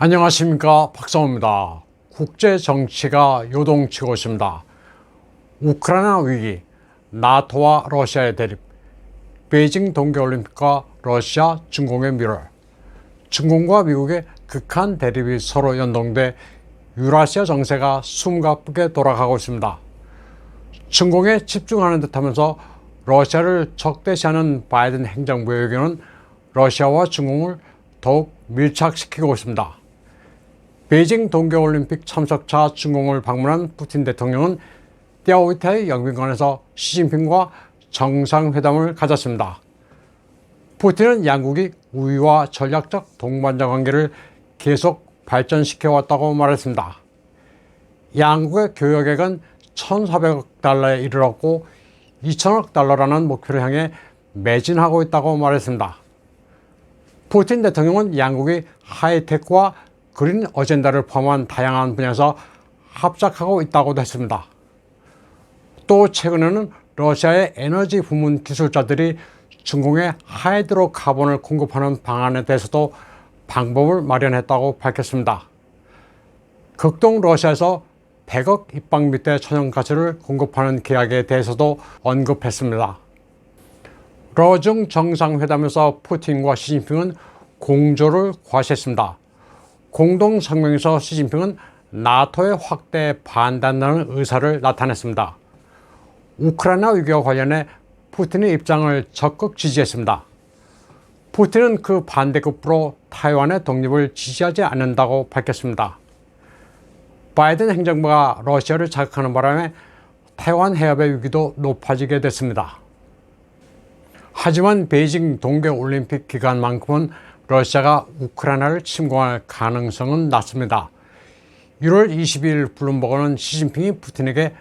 안녕하십니까, 박성호입니다. 국제 정치가 요동치고 있습니다. 우크라이나 위기, 나토와 러시아의 대립, 베이징 동계올림픽과 러시아, 중공의 밀월, 중공과 미국의 극한 대립이 서로 연동돼 유라시아 정세가 숨가쁘게 돌아가고 있습니다. 중공에 집중하는 듯하면서 러시아를 적대시하는 바이든 행정부의 의견은 러시아와 중공을 더욱 밀착시키고 있습니다. 베이징 동계올림픽 참석차 중공을 방문한 푸틴 대통령은 띠아오이타의 영빈관에서 시진핑과 정상회담을 가졌습니다. 푸틴은 양국이 우위와 전략적 동반자 관계를 계속 발전시켜왔다고 말했습니다. 양국의 교역액은 1,400억 달러에 이르렀고 2,000억 달러라는 목표를 향해 매진하고 있다고 말했습니다. 푸틴 대통령은 양국이 하이테크와 그린 어젠다를 포함한 다양한 분야에서 합작하고 있다고도 했습니다. 또 최근에는 러시아의 에너지 부문 기술자들이 중공에 하이드로카본을 공급하는 방안에 대해서도 방법을 마련했다고 밝혔습니다. 극동 러시아에서 100억 입방미터 천연가스를 공급하는 계약에 대해서도 언급했습니다. 러중 정상회담에서 푸틴과 시진핑은 공조를 과시했습니다. 공동성명에서 시진핑은 나토의 확대에 반대한다는 의사를 나타냈습니다. 우크라이나 위기와 관련해 푸틴의 입장을 적극 지지했습니다. 푸틴은 그 반대급부로 타이완의 독립을 지지하지 않는다고 밝혔습니다. 바이든 행정부가 러시아를 자극하는 바람에 타이완 해협의 위기도 높아지게 됐습니다. 하지만 베이징 동계올림픽 기간만큼은 러시아가 우크라이나를 침공할 가능성은 낮습니다. 1월 22일 블룸버그는 시진핑이 푸틴에게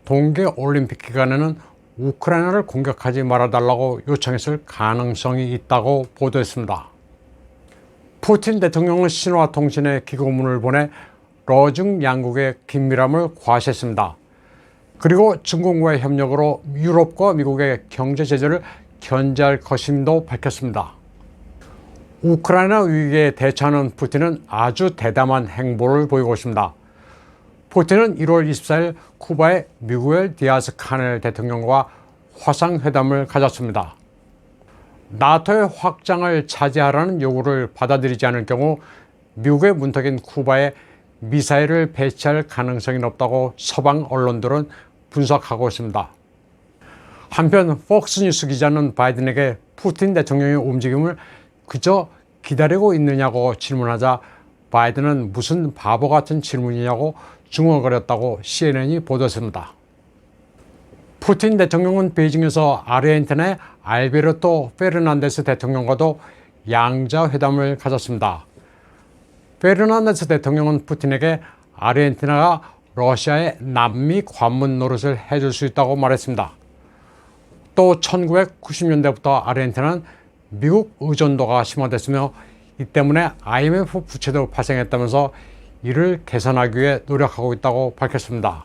동계올림픽 기간에는 우크라이나를 공격하지 말아달라고 요청했을 가능성이 있다고 보도했습니다. 푸틴 대통령은 신화통신에 기고문을 보내 러중 양국의 긴밀함을 과시했습니다. 그리고 중공과의 협력으로 유럽과 미국의 경제 제재를 견제할 것임도 밝혔습니다. 우크라이나 위기에 대처하는 푸틴은 아주 대담한 행보를 보이고 있습니다. 푸틴은 1월 24일 쿠바의 미구엘 디아스 카넬 대통령과 화상회담을 가졌습니다. 나토의 확장을 차지하라는 요구를 받아들이지 않을 경우 미국의 문턱인 쿠바에 미사일을 배치할 가능성이 높다고 서방 언론들은 분석하고 있습니다. 한편 폭스뉴스 기자는 바이든에게 푸틴 대통령의 움직임을 그저 기다리고 있느냐고 질문하자 바이든은 무슨 바보 같은 질문이냐고 중얼거렸다고 CNN이 보도했습니다. 푸틴 대통령은 베이징에서 아르헨티나의 알베르토 페르난데스 대통령과도 양자회담을 가졌습니다. 페르난데스 대통령은 푸틴에게 아르헨티나가 러시아의 남미 관문 노릇을 해줄 수 있다고 말했습니다. 또 1990년대부터 아르헨티나는 미국 의존도가 심화됐으며 이 때문에 IMF 부채도 발생했다면서 이를 개선하기 위해 노력하고 있다고 밝혔습니다.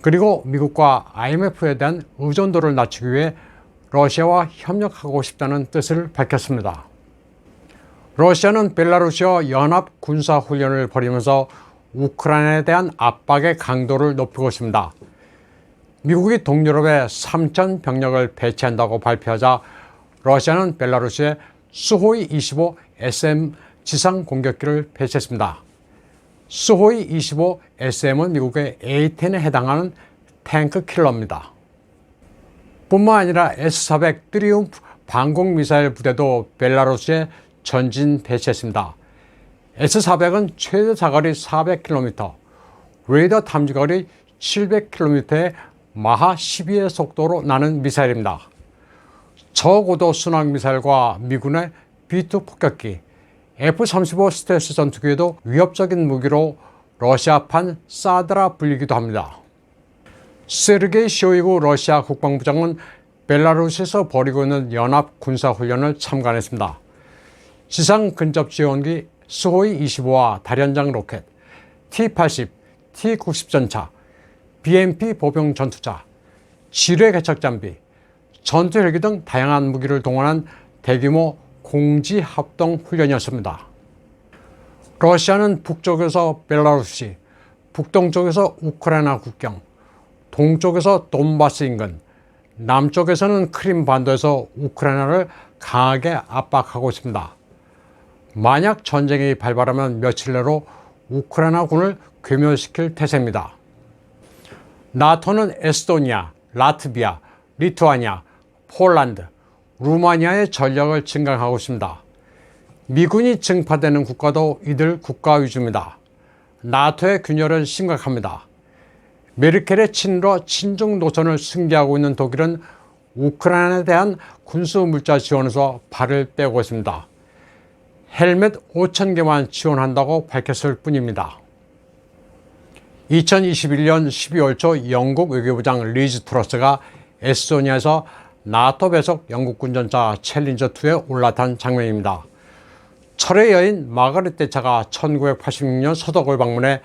그리고 미국과 IMF에 대한 의존도를 낮추기 위해 러시아와 협력하고 싶다는 뜻을 밝혔습니다. 러시아는 벨라루시와 연합 군사훈련을 벌이면서 우크라이나에 대한 압박의 강도를 높이고 있습니다. 미국이 동유럽에 3천 병력을 배치한다고 발표하자 러시아는 벨라루시에 수호이 25 SM 지상 공격기를 배치했습니다. 수호이 25 SM은 미국의 A-10에 해당하는 탱크 킬러입니다. 뿐만 아니라 S-400 트리움프 방공미사일 부대도 벨라루시에 전진 배치했습니다. S-400은 최대 사거리 400km, 레이더 탐지거리 700km의 마하 12의 속도로 나는 미사일입니다. 저고도 순항미사일과 미군의 B-2 폭격기, F-35 스텔스 전투기에도 위협적인 무기로 러시아판 사드라 불리기도 합니다. 세르게이 쇼이구 러시아 국방부장은 벨라루시에서 벌이고 있는 연합 군사훈련을 참관했습니다. 지상 근접 지원기 수호이 25와 다련장 로켓, T-80, T-90 전차, BMP 보병 전투차, 지뢰 개척 장비, 전투 헬기 등 다양한 무기를 동원한 대규모 공지 합동 훈련이었습니다. 러시아는 북쪽에서 벨라루시, 북동쪽에서 우크라이나 국경, 동쪽에서 돈바스 인근, 남쪽에서는 크림 반도에서 우크라이나를 강하게 압박하고 있습니다. 만약 전쟁이 발발하면 며칠 내로 우크라이나군을 괴멸시킬 태세입니다. 나토는 에스토니아, 라트비아, 리투아니아, 폴란드, 루마니아의 전력을 증강하고 있습니다. 미군이 증파되는 국가도 이들 국가 위주입니다. 나토의 균열은 심각합니다. 메르켈의 친러 친중 노선을 승계하고 있는 독일은 우크라이나에 대한 군수 물자 지원에서 발을 빼고 있습니다. 헬멧 5,000개만 지원한다고 밝혔을 뿐입니다. 2021년 12월 초 영국 외교부장 리즈 트러스가 에스토니아에서 나토 배속 영국 군전차 챌린저2에 올라탄 장면입니다. 철의 여인 마가렛 대차가 1986년 서독을 방문해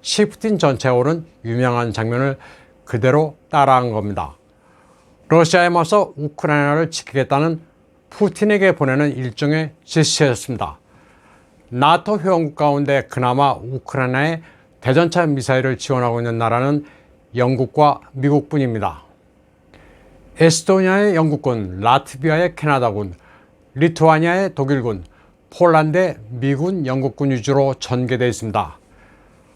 시프틴 전차에 오른 유명한 장면을 그대로 따라한 겁니다. 러시아에 맞서 우크라이나를 지키겠다는 푸틴에게 보내는 일종의 제스처였습니다. 나토 회원국 가운데 그나마 우크라이나에 대전차 미사일을 지원하고 있는 나라는 영국과 미국뿐입니다. 에스토니아의 영국군, 라트비아의 캐나다군, 리투아니아의 독일군, 폴란드의 미군, 영국군 위주로 전개되어 있습니다.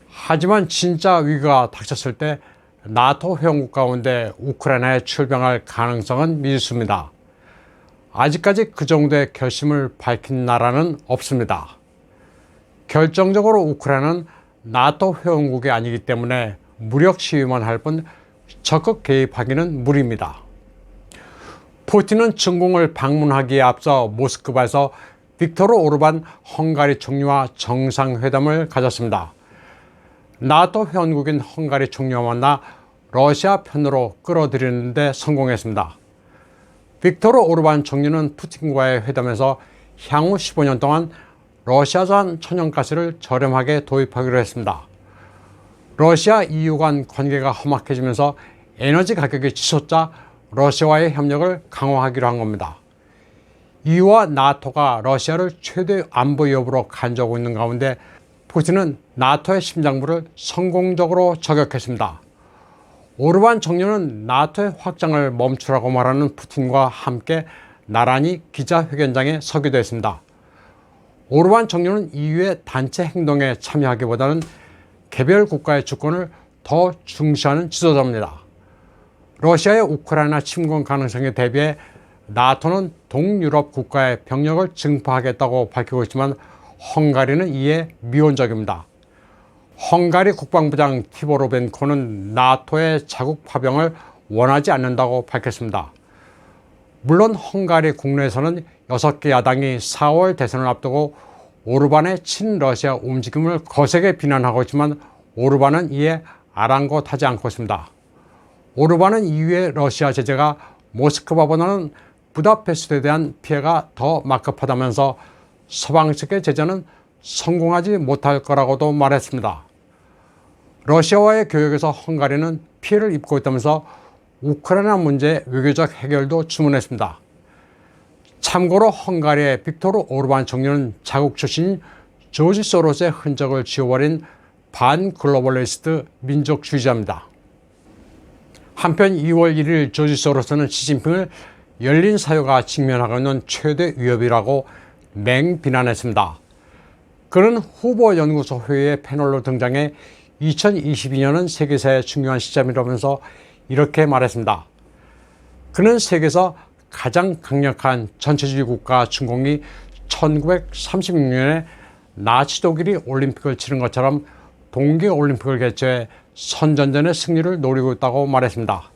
하지만 진짜 위기가 닥쳤을 때 나토 회원국 가운데 우크라이나에 출병할 가능성은 미지수입니다. 아직까지 그 정도의 결심을 밝힌 나라는 없습니다. 결정적으로 우크라이나는 나토 회원국이 아니기 때문에 무력 시위만 할 뿐 적극 개입하기는 무리입니다. 푸틴은 중공을 방문하기에 앞서 모스크바에서 빅토르 오르반 헝가리 총리와 정상회담을 가졌습니다. 나토 회원국인 헝가리 총리와 만나 러시아 편으로 끌어들이는 데 성공했습니다. 빅토르 오르반 총리는 푸틴과의 회담에서 향후 15년 동안 러시아산 천연가스를 저렴하게 도입하기로 했습니다. 러시아 EU 간 관계가 험악해지면서 에너지 가격이 치솟자 러시아와의 협력을 강화하기로 한 겁니다. EU와 나토가 러시아를 최대 안보 위협으로 간주하고 있는 가운데 푸틴은 나토의 심장부를 성공적으로 저격했습니다. 오르반 총리는 나토의 확장을 멈추라고 말하는 푸틴과 함께 나란히 기자회견장에 서기도 했습니다. 오르반 총리는 EU의 단체 행동에 참여하기보다는 개별 국가의 주권을 더 중시하는 지도자입니다. 러시아의 우크라이나 침공 가능성에 대비해 나토는 동유럽 국가의 병력을 증파하겠다고 밝히고 있지만 헝가리는 이에 미온적입니다. 헝가리 국방부장 티보로 벤코는 나토의 자국 파병을 원하지 않는다고 밝혔습니다. 물론 헝가리 국내에서는 6개 야당이 4월 대선을 앞두고 오르반의 친러시아 움직임을 거세게 비난하고 있지만 오르반은 이에 아랑곳하지 않고 있습니다. 오르반은 이후의 러시아 제재가 모스크바보다는 부다페스트에 대한 피해가 더 막급하다면서 서방 측의 제재는 성공하지 못할 거라고도 말했습니다. 러시아와의 교역에서 헝가리는 피해를 입고 있다면서 우크라이나 문제의 외교적 해결도 주문했습니다. 참고로 헝가리의 빅토르 오르반 총리는 자국 출신인 조지 소로스의 흔적을 지워버린 반글로벌리스트 민족주의자입니다. 한편 2월 1일 조지 소로스는 시진핑을 열린 사회가 직면하고 있는 최대 위협이라고 맹비난했습니다. 그는 후보 연구소 회의의 패널로 등장해 2022년은 세계사의 중요한 시점이라면서 이렇게 말했습니다. 그는 세계에서 가장 강력한 전체주의 국가 중공이 1936년에 나치 독일이 올림픽을 치른 것처럼 동계올림픽을 개최해 선전전의 승리를 노리고 있다고 말했습니다.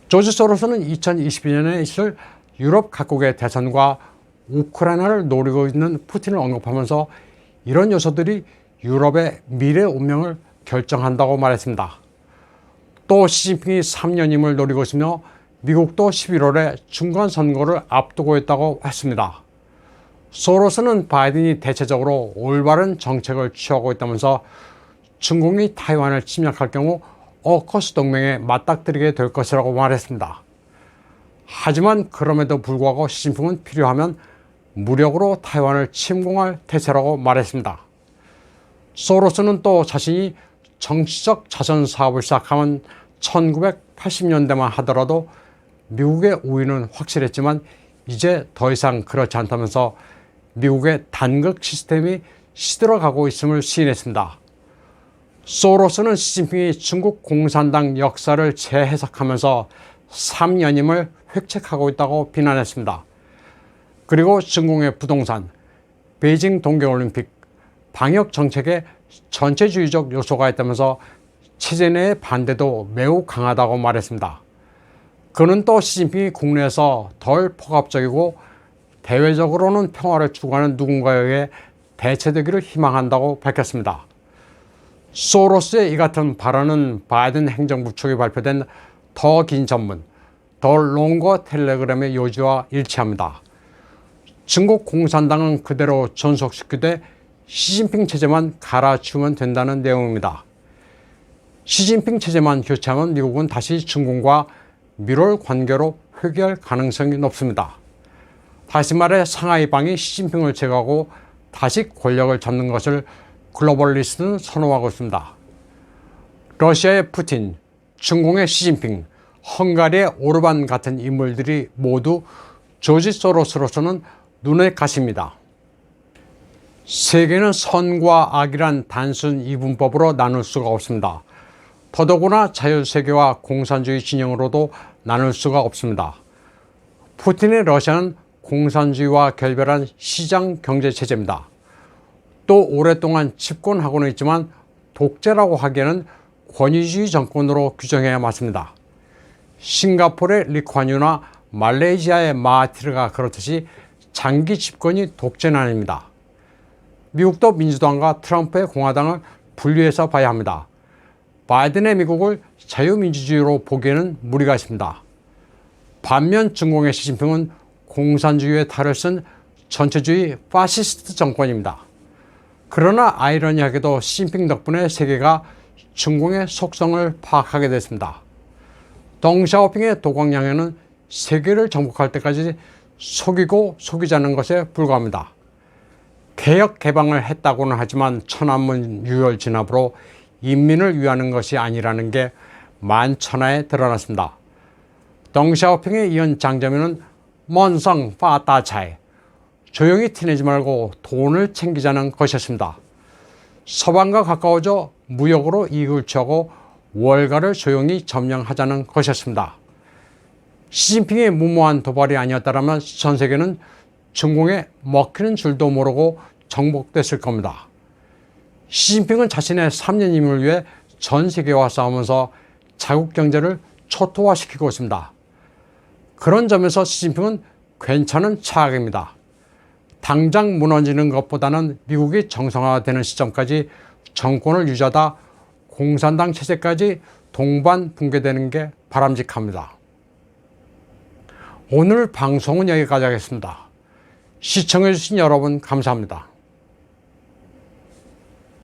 조지 소로스는 2022년에 있을 유럽 각국의 대선과 우크라이나를 노리고 있는 푸틴을 언급하면서 이런 요소들이 유럽의 미래 운명을 결정한다고 말했습니다. 또 시진핑이 3년임을 노리고 있으며 미국도 11월에 중간선거를 앞두고 있다고 했습니다. 소로스는 바이든이 대체적으로 올바른 정책을 취하고 있다면서 중공이 타이완을 침략할 경우 어커스 동맹에 맞닥뜨리게 될 것이라고 말했습니다. 하지만 그럼에도 불구하고 시진핑은 필요하면 무력으로 타이완을 침공할 태세라고 말했습니다. 소로스는 또 자신이 정치적 자선 사업을 시작하면 1980년대만 하더라도 미국의 우위는 확실했지만 이제 더 이상 그렇지 않다면서 미국의 단극 시스템이 시들어가고 있음을 시인했습니다. 소로스는 시진핑이 중국 공산당 역사를 재해석하면서 3연임을 획책하고 있다고 비난했습니다. 그리고 중공의 부동산, 베이징 동계올림픽, 방역 정책에 전체주의적 요소가 있다면서 체제 내의 반대도 매우 강하다고 말했습니다. 그는 또 시진핑이 국내에서 덜 포갑적이고 대외적으로는 평화를 추구하는 누군가에 의해 대체되기를 희망한다고 밝혔습니다. 소로스의 이 같은 발언은 바이든 행정부 측에 발표된 더 긴 전문, 더 롱거 텔레그램의 요지와 일치합니다. 중국 공산당은 그대로 존속시키되 시진핑 체제만 갈아치우면 된다는 내용입니다. 시진핑 체제만 교체하면 미국은 다시 중국과 밀월 관계로 회귀할 가능성이 높습니다. 다시 말해 상하이방이 시진핑을 제거하고 다시 권력을 잡는 것을 글로벌리스트는 선호하고 있습니다. 러시아의 푸틴, 중공의 시진핑, 헝가리의 오르반 같은 인물들이 모두 조지 소로스로서는 눈에 가십니다. 세계는 선과 악이란 단순 이분법으로 나눌 수가 없습니다. 더더구나 자유세계와 공산주의 진영으로도 나눌 수가 없습니다. 푸틴의 러시아는 공산주의와 결별한 시장 경제체제입니다. 또 오랫동안 집권하고는 있지만 독재라고 하기에는 권위주의 정권으로 규정해야 맞습니다. 싱가포르의 리쿠안유나 말레이시아의 마하티르가 그렇듯이 장기 집권이 독재는 아닙니다. 미국도 민주당과 트럼프의 공화당을 분리해서 봐야 합니다. 바이든의 미국을 자유민주주의로 보기에는 무리가 있습니다. 반면 중공의 시진핑은 공산주의의 탈을 쓴 전체주의 파시스트 정권입니다. 그러나 아이러니하게도 시진핑 덕분에 세계가 중공의 속성을 파악하게 됐습니다. 덩샤오핑의 도광양해는 세계를 정복할 때까지 속이고 속이지 않는 것에 불과합니다. 개혁 개방을 했다고는 하지만 천안문 유혈 진압으로 인민을 위하는 것이 아니라는 게 만천하에 드러났습니다. 덩샤오핑에 이은 장점에는 먼성 파따차이, 조용히 티내지 말고 돈을 챙기자는 것이었습니다. 서방과 가까워져 무역으로 이익을 취하고 월가를 조용히 점령하자는 것이었습니다. 시진핑의 무모한 도발이 아니었다면 전 세계는 중공에 먹히는 줄도 모르고 정복됐을 겁니다. 시진핑은 자신의 3년임을 위해 전 세계와 싸우면서 자국 경제를 초토화시키고 있습니다. 그런 점에서 시진핑은 괜찮은 차악입니다. 당장 무너지는 것보다는 미국이 정상화되는 시점까지 정권을 유지하다 공산당 체제까지 동반 붕괴되는 게 바람직합니다. 오늘 방송은 여기까지 하겠습니다. 시청해주신 여러분 감사합니다.